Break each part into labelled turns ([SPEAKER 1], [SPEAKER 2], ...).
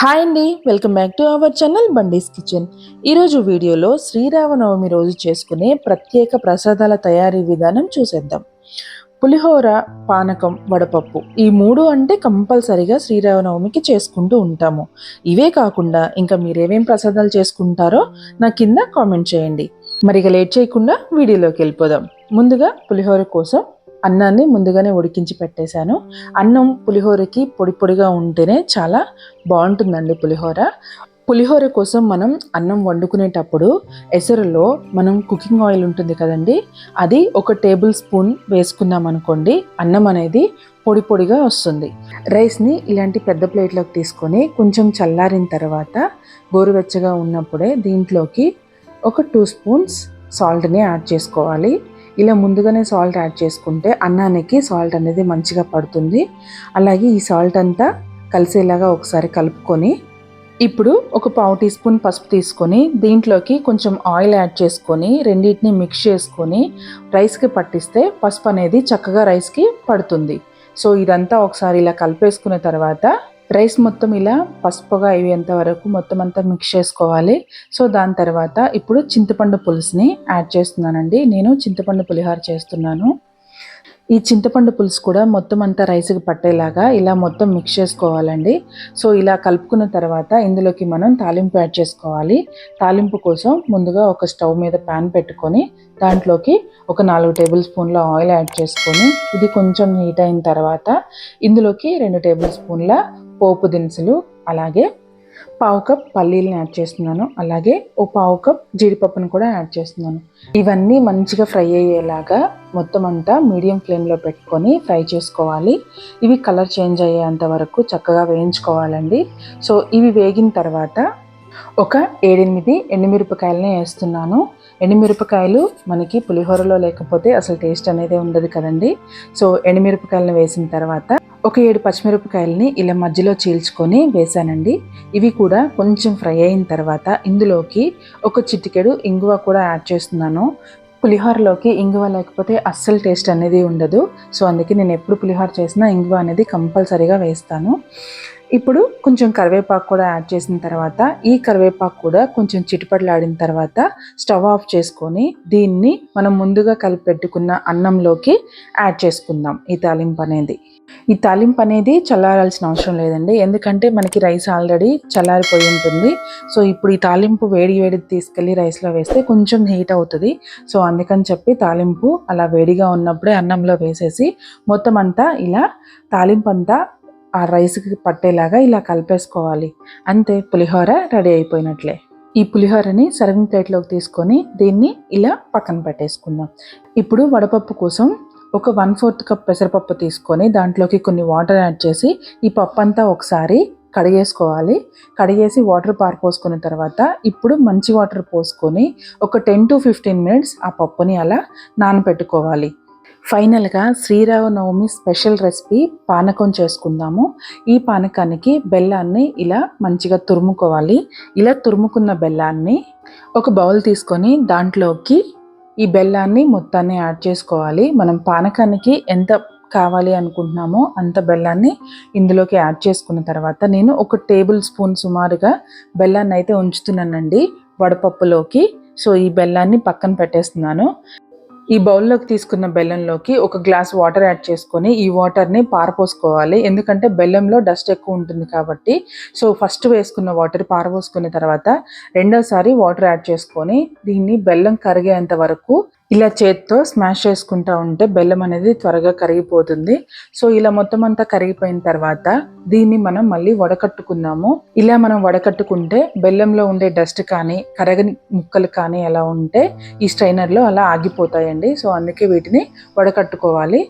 [SPEAKER 1] Hi అండి, welcome back to our channel బండీస్ kitchen. ఈరోజు వీడియోలో శ్రీరామనవమి రోజు చేసుకునే ప్రత్యేక ప్రసాదాల తయారీ విధానం చూసేద్దాం. పులిహోర, పానకం, వడపప్పు ఈ మూడు అంటే కంపల్సరిగా శ్రీరామనవమికి చేసుకుంటూ ఉంటాము. ఇవే కాకుండా ఇంకా మీరేమేం ప్రసాదాలు చేసుకుంటారో నా కింద కామెంట్ చేయండి. మరి ఇక లేట్ చేయకుండా వీడియోలోకి వెళ్ళిపోదాం. ముందుగా పులిహోర కోసం అన్నాన్ని ముందుగానే ఉడికించి పెట్టేశాను. అన్నం పులిహోరకి పొడి పొడిగా ఉంటేనే చాలా బాగుంటుందండి పులిహోర. పులిహోర కోసం మనం అన్నం వండుకునేటప్పుడు ఎసరులో మనం కుకింగ్ ఆయిల్ ఉంటుంది కదండి, అది 1 టేబుల్ స్పూన్ వేసుకున్నాం అనుకోండి, అన్నం అనేది పొడి పొడిగా వస్తుంది. రైస్ని ఇలాంటి పెద్ద ప్లేట్లోకి తీసుకొని కొంచెం చల్లారిన తర్వాత గోరువెచ్చగా ఉన్నప్పుడే దీంట్లోకి 2 స్పూన్స్ సాల్ట్ని యాడ్ చేసుకోవాలి. ఇలా ముందుగానే సాల్ట్ యాడ్ చేసుకుంటే అన్నానికి సాల్ట్ అనేది మంచిగా పడుతుంది. అలాగే ఈ సాల్ట్ అంతా కలిసేలాగా ఒకసారి కలుపుకొని ఇప్పుడు 1/4 టీ స్పూన్ పసుపు తీసుకొని దీంట్లోకి కొంచెం ఆయిల్ యాడ్ చేసుకొని రెండింటిని మిక్స్ చేసుకొని రైస్కి పట్టిస్తే పసుపు అనేది చక్కగా రైస్కి పడుతుంది. సో ఇదంతా ఒకసారి ఇలా కలిపేసుకున్న తర్వాత రైస్ మొత్తం ఇలా పసుపుగా అయ్యేంత వరకు మొత్తం అంతా మిక్స్ చేసుకోవాలి. సో దాని తర్వాత ఇప్పుడు చింతపండు పులుసుని యాడ్ చేస్తున్నానండి. నేను చింతపండు పులిహోర చేస్తున్నాను. ఈ చింతపండు పులుసు కూడా మొత్తం అంతా రైస్కి పట్టేలాగా ఇలా మొత్తం మిక్స్ చేసుకోవాలండి. సో ఇలా కలుపుకున్న తర్వాత ఇందులోకి మనం తాలింపు యాడ్ చేసుకోవాలి. తాలింపు కోసం ముందుగా ఒక స్టవ్ మీద ప్యాన్ పెట్టుకొని దాంట్లోకి 4 టేబుల్ స్పూన్ల ఆయిల్ యాడ్ చేసుకొని ఇది కొంచెం హీట్ అయిన తర్వాత ఇందులోకి 2 టేబుల్ స్పూన్ల పోపు దినుసులు, అలాగే 1/2 కప్ పల్లీలను యాడ్ చేస్తున్నాను. అలాగే 1/2 కప్ జీడిపప్పును కూడా యాడ్ చేస్తున్నాను. ఇవన్నీ మంచిగా ఫ్రై అయ్యేలాగా మొత్తం అంతా మీడియం ఫ్లేమ్లో పెట్టుకొని ఫ్రై చేసుకోవాలి. ఇవి కలర్ చేంజ్ అయ్యేంత వరకు చక్కగా వేయించుకోవాలండి. సో ఇవి వేగిన తర్వాత 7-8 ఎండుమిరపకాయలని వేస్తున్నాను. ఎండుమిరపకాయలు మనకి పులిహోరలో లేకపోతే అసలు టేస్ట్ అనేది ఉండదు కదండి. సో ఎండుమిరపకాయలను వేసిన తర్వాత 7 పచ్చిమిరపకాయలని ఇలా మధ్యలో చీల్చుకొని వేసానండి. ఇవి కూడా కొంచెం ఫ్రై అయిన తర్వాత ఇందులోకి 1 చిటికెడు ఇంగువ కూడా యాడ్ చేస్తున్నాను. పులిహోరలోకి ఇంగువ లేకపోతే అస్సలు టేస్ట్ అనేది ఉండదు. సో అందుకే నేను ఎప్పుడు పులిహోర చేసినా ఇంగువ అనేది కంపల్సరీగా వేస్తాను. ఇప్పుడు కొంచెం కరివేపాకు కూడా యాడ్ చేసిన తర్వాత ఈ కరివేపాకు కూడా కొంచెం చిటిపటలాడిన తర్వాత స్టవ్ ఆఫ్ చేసుకొని దీన్ని మనం ముందుగా కలిపి పెట్టుకున్న అన్నంలోకి యాడ్ చేసుకుందాం. ఈ తాలింపు అనేది చల్లారాల్సిన అవసరం లేదండి, ఎందుకంటే మనకి రైస్ ఆల్రెడీ చల్లారిపోయి ఉంటుంది. సో ఇప్పుడు ఈ తాలింపు వేడి తీసుకెళ్ళి రైస్లో వేస్తే కొంచెం హీట్ అవుతుంది. సో అందుకని చెప్పి తాలింపు అలా వేడిగా ఉన్నప్పుడే అన్నంలో వేసేసి మొత్తం అంతా ఇలా తాలింపు అంతా ఆ రైస్కి పట్టేలాగా ఇలా కలిపేసుకోవాలి. అంతే, పులిహోర రెడీ అయిపోయినట్లే. ఈ పులిహోరని సర్వింగ్ ప్లేట్లోకి తీసుకొని దీన్ని ఇలా పక్కన పెట్టేసుకుందాం. ఇప్పుడు వడపప్పు కోసం 1/4 కప్ పెసరపప్పు తీసుకొని దాంట్లోకి కొన్ని వాటర్ యాడ్ చేసి ఈ పప్పు అంతా ఒకసారి కడిగేసుకోవాలి. కడిగేసి వాటర్ పారపోసుకున్న తర్వాత ఇప్పుడు మంచి వాటర్ పోసుకొని 10 to 15 మినిట్స్ ఆ పప్పుని అలా నానబెట్టుకోవాలి. ఫైనల్గా శ్రీరామనవమి స్పెషల్ రెసిపీ పానకం చేసుకుందాము. ఈ పానకానికి బెల్లాన్ని ఇలా మంచిగా తురుముకోవాలి. ఇలా తురుముకున్న బెల్లాన్ని ఒక బౌల్ తీసుకొని దాంట్లోకి ఈ బెల్లాన్ని మొత్తాన్ని యాడ్ చేసుకోవాలి. మనం పానకానికి ఎంత కావాలి అనుకుంటున్నామో అంత బెల్లాన్ని ఇందులోకి యాడ్ చేసుకున్న తర్వాత నేను 1 టేబుల్ స్పూన్ సుమారుగా బెల్లాన్ని అయితే ఉంచుతున్నానండి వడపప్పులోకి. సో ఈ బెల్లాన్ని పక్కన పెట్టేస్తున్నాను. ఈ బౌల్లోకి తీసుకున్న బెల్లంలోకి 1 గ్లాస్ వాటర్ యాడ్ చేసుకొని ఈ వాటర్ని పారపోసుకోవాలి, ఎందుకంటే బెల్లంలో డస్ట్ ఎక్కువ ఉంటుంది కాబట్టి. సో ఫస్ట్ వేసుకున్న వాటర్ పారపోసుకున్న తర్వాత రెండోసారి వాటర్ యాడ్ చేసుకొని దీన్ని బెల్లం కరిగేంత వరకు ఇలా చేత్తో స్మాష్ చేసుకుంటూ ఉంటే బెల్లం అనేది త్వరగా కరిగిపోతుంది. సో ఇలా మొత్తం అంతా కరిగిపోయిన తర్వాత దీన్ని మనం మళ్ళీ వడకట్టుకుందాము. ఇలా మనం వడకట్టుకుంటే బెల్లంలో ఉండే డస్ట్ కానీ కరగని ముక్కలు కానీ ఎలా ఉంటే ఈ స్ట్రైనర్లో అలా ఆగిపోతాయండి. సో అందుకే వీటిని వడకట్టుకోవాలి.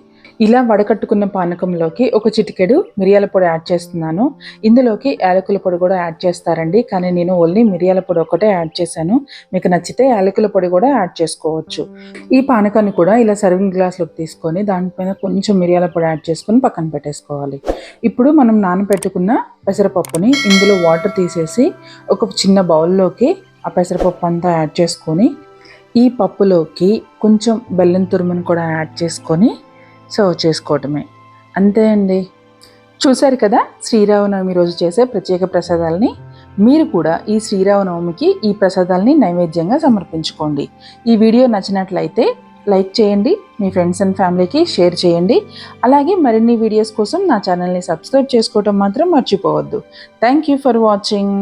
[SPEAKER 1] ఇలా వడకట్టుకున్న పానకంలోకి 1 చిటికెడు మిరియాల పొడి యాడ్ చేస్తున్నాను. ఇందులోకి యాలకుల పొడి కూడా యాడ్ చేస్తారండి, కానీ నేను ఓన్లీ మిరియాల పొడి ఒకటే యాడ్ చేశాను. మీకు నచ్చితే యాలకుల పొడి కూడా యాడ్ చేసుకోవచ్చు. ఈ పానకాన్ని కూడా ఇలా సర్వింగ్ గ్లాస్లోకి తీసుకొని దానిపైన కొంచెం మిరియాల పొడి యాడ్ చేసుకొని పక్కన పెట్టేసుకోవాలి. ఇప్పుడు మనం నానబెట్టుకున్న పెసరపప్పుని ఇందులో వాటర్ తీసేసి ఒక చిన్న బౌల్లోకి ఆ పెసరపప్పు అంతా యాడ్ చేసుకొని ఈ పప్పులోకి కొంచెం బెల్లం తురుమును కూడా యాడ్ చేసుకొని సర్వ్ చేసుకోవటమే. అంతే అండి. చూశారు కదా శ్రీరామనవమి రోజు చేసే ప్రత్యేక ప్రసాదాలని. మీరు కూడా ఈ శ్రీరామనవమికి ఈ ప్రసాదాలని నైవేద్యంగా సమర్పించుకోండి. ఈ వీడియో నచ్చినట్లయితే లైక్ చేయండి, మీ ఫ్రెండ్స్ అండ్ ఫ్యామిలీకి షేర్ చేయండి. అలాగే మరిన్ని వీడియోస్ కోసం నా ఛానల్ని సబ్స్క్రైబ్ చేసుకోవటం మాత్రం మర్చిపోవద్దు. Thank you for watching.